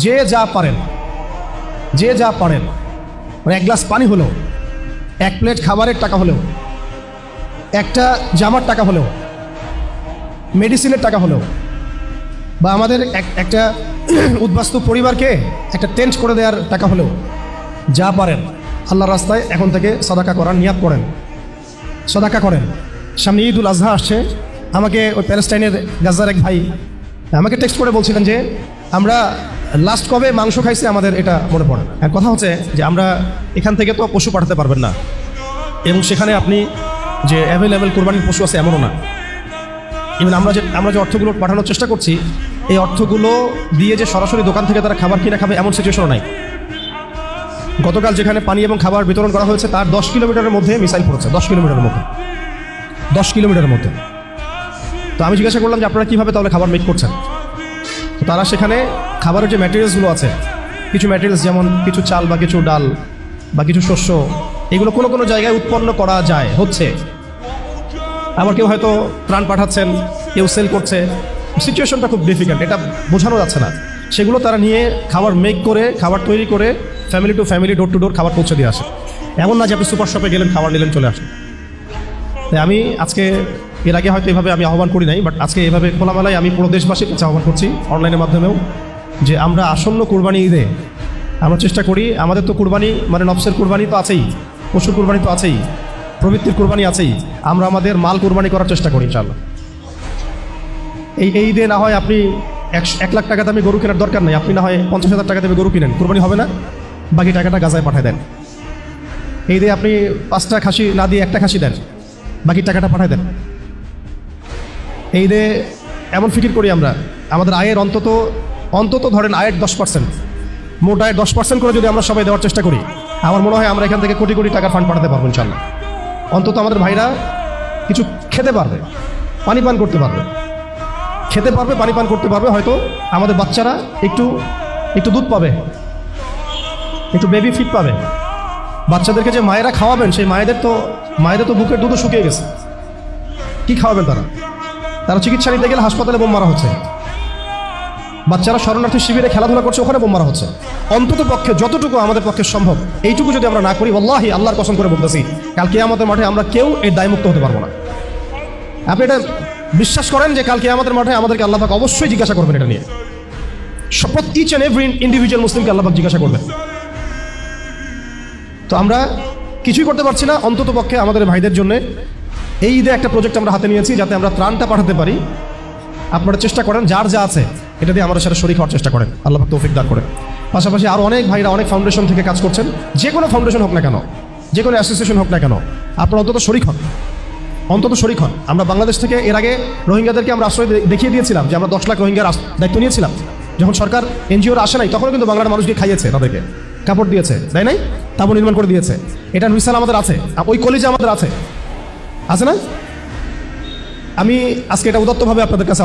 যে যা পারেন মানে এক গ্লাস পানি হলেও, এক প্লেট খাবারের টাকা হলেও, একটা জামার টাকা হলেও, মেডিসিনের টাকা হলেও, বা আমাদের একটা উদ্বাস্তু পরিবারকে একটা টেন্ট করে দেওয়ার টাকা হলেও, যা পারেন আল্লাহর রাস্তায় এখন থেকে সাদাকা করার নিয়াত করেন, সাদাকা করেন। সামনে ঈদুল আজহা আসছে। আমাকে ওই প্যালেস্টাইনের গাজার এক ভাই আমাকে টেক্সট করে বলছিলেন যে আমরা লাস্ট কবে মাংস খাইছি আমাদের এটা মনে পড়ে না। আর কথা হচ্ছে যে আমরা এখান থেকে তো পশু পাঠাতে পারবেন না, এবং সেখানে আপনি যে অ্যাভেলেবেল কোরবানির পশু আছে এমনও না। ইভেন আমরা যে অর্থগুলো পাঠানোর চেষ্টা করছি, এই অর্থগুলো দিয়ে যে সরাসরি দোকান থেকে তারা খাবার কিনে খাবে এমন সিচুয়েশনও নাই। গতকাল যেখানে পানি এবং খাবার বিতরণ করা হয়েছে তার 10 কিলোমিটারের মধ্যে মিসাইল পড়েছে, 10 কিলোমিটারের মধ্যে। তো আমি জিজ্ঞাসা করলাম যে আপনারা কীভাবে তাহলে খাবার মেক করছেন। তো তারা সেখানে খাবারের যে ম্যাটেরিয়ালসগুলো আছে, কিছু ম্যাটেরিয়ালস যেমন কিছু চাল বা কিছু ডাল বা কিছু শস্য, এগুলো কোনো জায়গায় উৎপন্ন করা হচ্ছে। আবার কেউ হয়তো ত্রাণ পাঠাচ্ছেন, কেউ সেল করছে। সিচুয়েশনটা খুব ডিফিকাল্ট, এটা বোঝানো যাচ্ছে না। সেগুলো তারা নিয়ে খাবার মেক করে, খাবার তৈরি করে family to family, door to door খাবার পৌঁছে দিয়ে আসে। এমন না যে আপনি সুপার শপে গেলেন, খাবার নিলেন, চলে আসেন। তাই আমি আজকে, এর আগে হয়তো এভাবে আমি আহ্বান করি নাই, বাট আজকে এভাবে খোলামেলায় আমি পুরো দেশবাসীর কাছে আহ্বান করছি অনলাইনের মাধ্যমেও, যে আমরা আসন্ন কুরবানি ঈদে আমরা চেষ্টা করি, আমাদের তো কুরবানি মানে নফসের কুরবানি তো আছেই, পশুর কুরবানি তো আছেই, প্রবৃত্তির কুরবানি আছেই, আমরা আমাদের মাল কুরবানি করার চেষ্টা করি ইনশাআল্লাহ। এই ঈদে না হয় আপনি 1 লাখ টাকা দামে গরু কেনার দরকার নেই, আপনি না হয় 50,000 টাকা দামে গরু কিনেন, কুরবানি হবে না, বাকি টাকাটা গাজায় পাঠিয়ে দেন। এই ঈদে আপনি 5টা খাসি না দিয়ে 1টা খাসি দেন, বাকি টাকাটা পাঠিয়ে দেন। এই ঈদে এমন ফিকির করি আমরা, আমাদের আয়ের অন্তত ধরেন আয়ের 10%, মোট আয়ের 10% করে যদি আমরা সবাই দেওয়ার চেষ্টা করি, আমার মনে হয় আমরা এখান থেকে কোটি কোটি টাকার ফান্ড পাঠাতে পারবো ইনশাআল্লাহ। অন্তত আমাদের ভাইরা কিছু খেতে পারবে, পানি পান করতে পারবে, পানি পান করতে পারবে। হয়তো আমাদের বাচ্চারা একটু দুধ পাবে, একটু বেবি ফিড পাবে। বাচ্চাদেরকে যে মায়েরা খাওয়াবেন, সেই মায়েদের তো বুকের দুধও শুকিয়ে গেছে। কি খাওয়াবেন তারা চিকিৎসা নিতে গেলে হাসপাতালে বোম মারা হচ্ছে। বাচ্চারা শরণার্থী শিবিরে খেলাধুলা করছে, ওখানে বোম মারা হচ্ছে। অন্তত পক্ষে যতটুকু আমাদের পক্ষে সম্ভব, এইটুকু যদি আমরা না করি, ওয়াল্লাহি আল্লাহর কসম করে বলতেছি, কাল কিয়ামতের মাঠে আমরা কেউ এই দায়মুক্ত হতে পারবো না। আপনি এটা বিশ্বাস করেন যে কাল কিয়ামতের মাঠে আমাদেরকে আল্লাহ পাক অবশ্যই জিজ্ঞাসা করবেন এটা নিয়ে। শপথ, ইচ অ্যান্ড এভরি ইন্ডিভিজুয়াল মুসলিমকে আল্লাহ পাক জিজ্ঞাসা করবেন। তো আমরা কিছুই করতে পারছি না, অন্তত পক্ষে আমাদের ভাইদের জন্য এই ঈদে একটা প্রজেক্ট আমরা হাতে নিয়েছি, যাতে আমরা ত্রাণটা পাঠাতে পারি। আপনারা চেষ্টা করেন, যার যা আছে এটা দিয়ে আমাদের সাথে শরীক হওয়ার চেষ্টা করেন, আল্লাহ পাক তৌফিক দান করেন। পাশাপাশি আরও অনেক ভাইরা অনেক ফাউন্ডেশন থেকে কাজ করছেন, যে কোনো ফাউন্ডেশন হোক না কেন, যে কোনো অ্যাসোসিয়েশন হোক না কেন, আপনারা অন্তত শরীক হন। আমরা বাংলাদেশ থেকে এর আগে রোহিঙ্গাদেরকে আমরা আশ্রয় দেখিয়ে দিয়েছিলাম যে আমরা 10 লাখ রোহিঙ্গার দায়িত্ব নিয়েছিলাম। যখন সরকার এনজিওরা আসে নাই, তখনও কিন্তু বাংলার মানুষকে খাইয়েছে, তাদেরকে কাপড় দিয়েছে, তাই নাই, তাবু নির্মাণ করে দিয়েছে। এটার মিসাল আমাদের আছে, ওই কলেজে আমাদের আছে না। আমি আজকে এটা উদাত্তভাবে আপনাদের কাছে